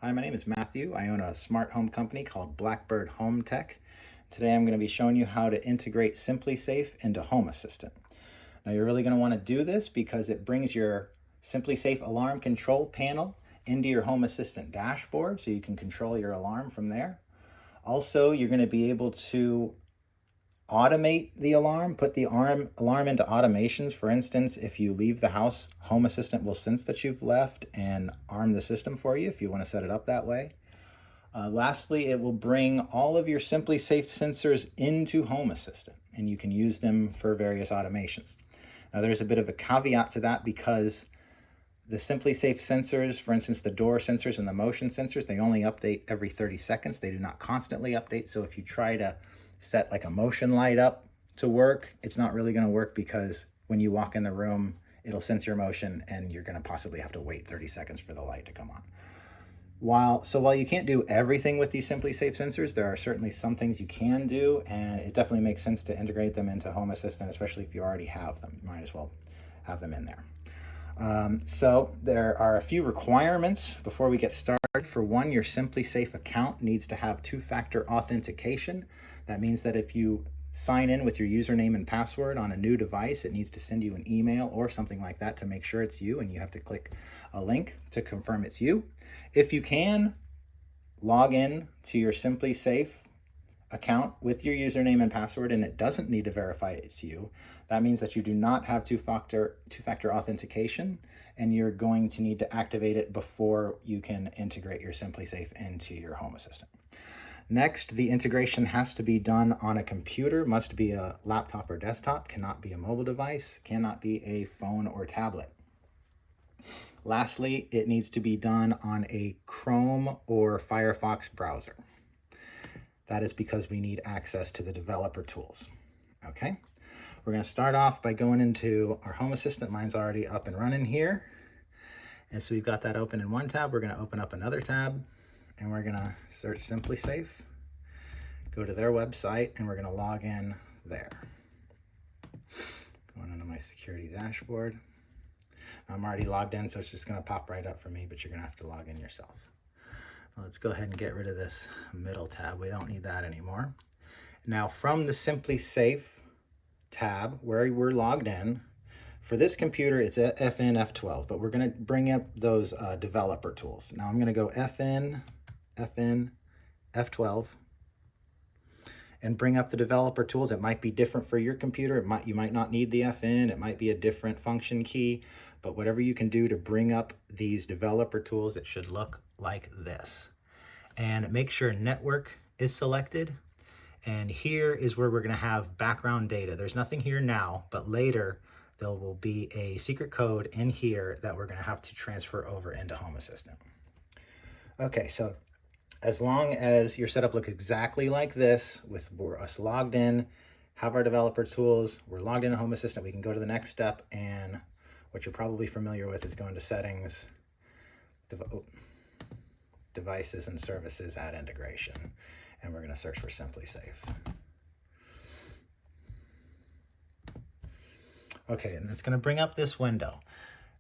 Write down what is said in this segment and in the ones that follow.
Hi, my name is Matthew. I own a smart home company called Blackbird Home Tech. Today I'm going to be showing you how to integrate SimpliSafe into Home Assistant. Now you're really going to want to do this because it brings your SimpliSafe alarm control panel into your Home Assistant dashboard so you can control your alarm from there. Also, you're going to be able to automate the alarm, put the alarm into automations. For instance, if you leave the house, Home Assistant will sense that you've left and arm the system for you if you want to set it up that way. Lastly, it will bring all of your SimpliSafe sensors into Home Assistant, and you can use them for various automations. Now, there's a bit of a caveat to that because the SimpliSafe sensors, for instance, the door sensors and the motion sensors, they only update every 30 seconds. They do not constantly update. So if you try to set like a motion light up to work, it's not really going to work because when you walk in the room, it'll sense your motion and you're going to possibly have to wait 30 seconds for the light to come on. While you can't do everything with these SimpliSafe sensors, there are certainly some things you can do, and it definitely makes sense to integrate them into Home Assistant, especially if you already have them. You might as well have them in there. So there are a few requirements before we get started. For one, your SimpliSafe account needs to have two-factor authentication. That means that if you sign in with your username and password on a new device, it needs to send you an email or something like that to make sure it's you, and you have to click a link to confirm it's you. If you can, log in to your SimpliSafe account with your username and password and it doesn't need to verify it's you, that means that you do not have two-factor authentication, and you're going to need to activate it before you can integrate your SimpliSafe into your Home Assistant. Next, the integration has to be done on a computer, must be a laptop or desktop, cannot be a mobile device, cannot be a phone or tablet. Lastly, it needs to be done on a Chrome or Firefox browser. That is because we need access to the developer tools. Okay, we're going to start off by going into our Home Assistant. Mine's already up and running here. And so we've got that open in one tab. We're going to open up another tab and we're going to search SimpliSafe, go to their website, and we're going to log in there. Going into my security dashboard. I'm already logged in, so it's just going to pop right up for me, but you're going to have to log in yourself. Let's go ahead and get rid of this middle tab. We don't need that anymore. Now from the SimpliSafe tab where we're logged in, for this computer it's FN F12, but we're going to bring up those developer tools. Now I'm going to go FN F12 and bring up the developer tools. It might be different for your computer. You might not need the FN. It might be a different function key, but whatever you can do to bring up these developer tools, it should look like this. And make sure network is selected. And here is where we're going to have background data. There's nothing here now, but later there will be a secret code in here that we're going to have to transfer over into Home Assistant. Okay, so as long as your setup looks exactly like this, with us logged in, have our developer tools, we're logged into Home Assistant, we can go to the next step, and what you're probably familiar with is going to settings, devices and services, add integration, and we're going to search for SimpliSafe. Okay, and it's going to bring up this window.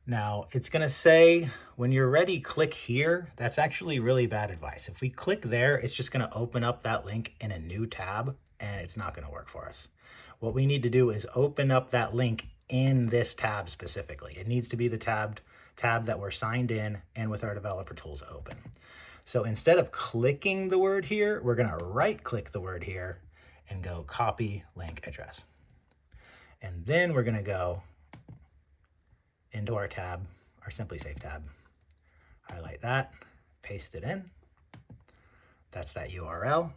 Now, it's going to say, when you're ready, click here. That's actually really bad advice. If we click there, it's just going to open up that link in a new tab, and it's not going to work for us. What we need to do is open up that link in this tab specifically. It needs to be the tab that we're signed in and with our developer tools open. So instead of clicking the word here, we're going to right-click the word here and go copy link address. And then we're going to go into our tab, our SimpliSafe tab, highlight that, paste it in. That's that URL,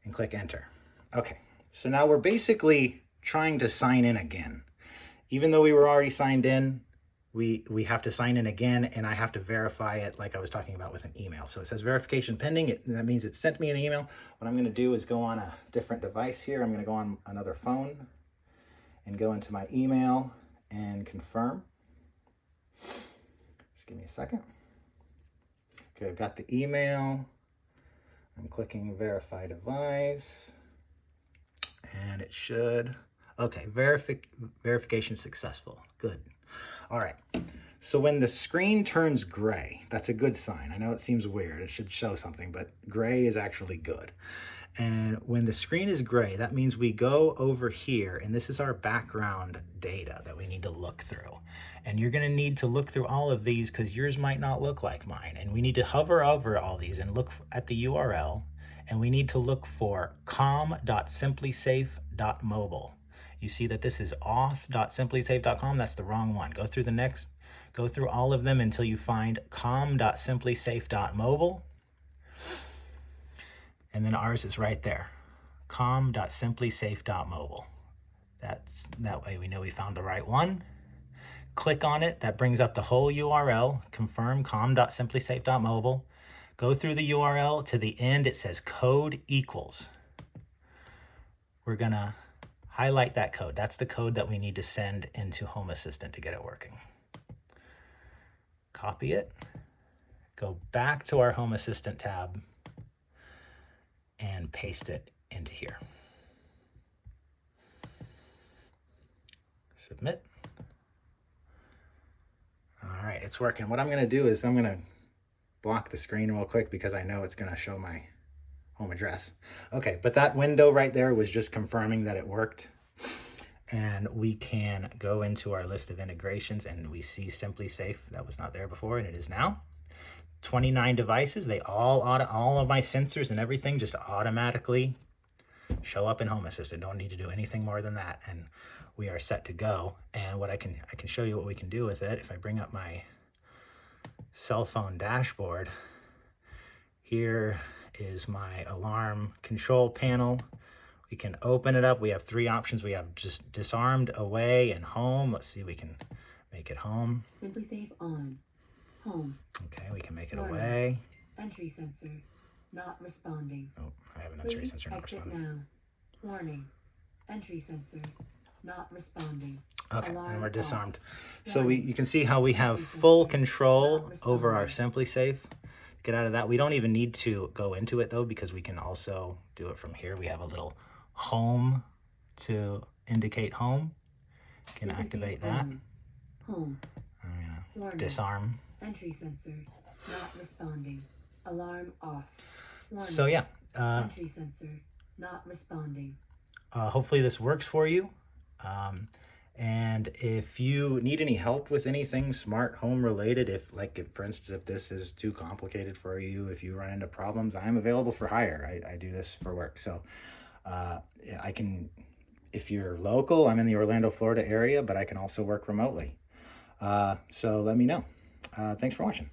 and click enter. Okay, so now we're basically trying to sign in again. Even though we were already signed in, we have to sign in again, and I have to verify it like I was talking about with an email. So it says verification pending. That means it sent me an email. What I'm going to do is go on a different device here. I'm going to go on another phone and go into my email and confirm. Just give me a second. Okay, I've got the email. I'm clicking verify device, and it should, okay, verification successful. Good. All right. So when the screen turns gray, that's a good sign. I know it seems weird, it should show something, but gray is actually good. And when the screen is gray, that means we go over here, and this is our background data that we need to look through. And you're gonna need to look through all of these because yours might not look like mine. And we need to hover over all these and look at the URL, and we need to look for com.simplisafe.mobile. You see that this is auth.simplisafe.com, that's the wrong one. Go through all of them until you find com.simplisafe.mobile. And then ours is right there, com.simplisafe.mobile. That way we know we found the right one. Click on it, that brings up the whole URL, confirm com.simplisafe.mobile. Go through the URL to the end, it says code equals. We're gonna highlight that code. That's the code that we need to send into Home Assistant to get it working. Copy it, go back to our Home Assistant tab, and paste it into here. Submit. All right, it's working. What I'm gonna do is I'm gonna block the screen real quick because I know it's gonna show my home address. Okay, but that window right there was just confirming that it worked. And we can go into our list of integrations and we see SimpliSafe. That was not there before and it is now. 29 devices, they all of my sensors and everything just automatically show up in Home Assistant. Don't need to do anything more than that, and we are set to go. And what I can show you what we can do with it. If I bring up my cell phone dashboard, here is my alarm control panel. We can open it up. We have 3 options. We have just disarmed, away, and home. Let's see, we can make it home. SimpliSafe on. Home. Okay, we can make it away. Entry sensor not responding. Oh, I have an entry sensor not responding. Now. Warning. Entry sensor not responding. Okay, Alarm and we're disarmed. off. So you can see how we have full control over our SimpliSafe. Get out of that. We don't even need to go into it though, because we can also do it from here. We have a little home to indicate home. Can activate that. Home. I'm gonna disarm. Entry sensor not responding. Alarm off. Warning. So yeah. Entry sensor not responding. Hopefully this works for you. And if you need any help with anything smart home related, if for instance, if this is too complicated for you, if you run into problems, I'm available for hire. I do this for work. So I can, if you're local, I'm in the Orlando, Florida area, but I can also work remotely. So let me know. Thanks for watching.